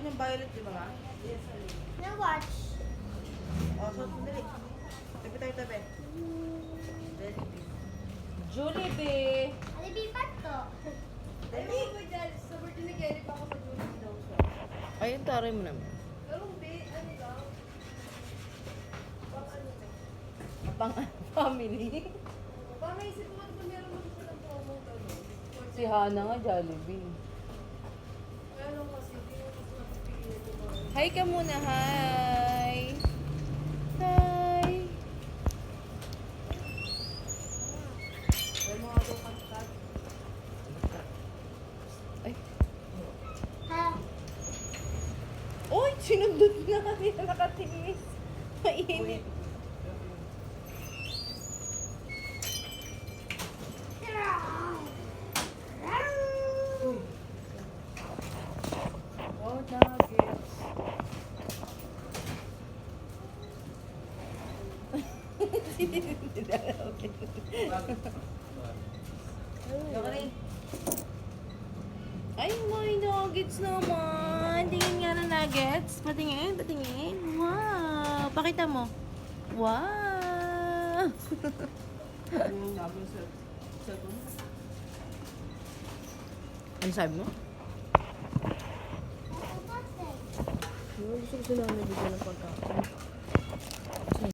yung violet, di ba nga? Na-watch. O, so, dali. Tabi tayo tabi. Dali. Jollibee. Alibipat ko. Dali. Sa birthday ni Kelly pa ako sa Jollibee daw siya. Ayun, taray mo naman. Pero hindi, ano lang. Pang ano lang. Pang family. Parang naisip ko kung meron naman silang promo gano'n. Si Hana nga, Jollibee. Kaya lang kasi, hindi mo gusto napipigilan yung mga. Hi ka muna, hi! Hi! May mga daw kantat. Ay! Ha? Uy! Sinundot na kanina nakatinis. Mainit. Oh, nuggets. Yung ka rin. Ay, may nuggets naman. Tingin nga na nuggets. Patingin, patingin. Wow! Pakita mo. Wow! Yung nuggets sa cellphone. Ano sabi mo? Ako ba, Gusto ko sila nabigyan ng pagkain.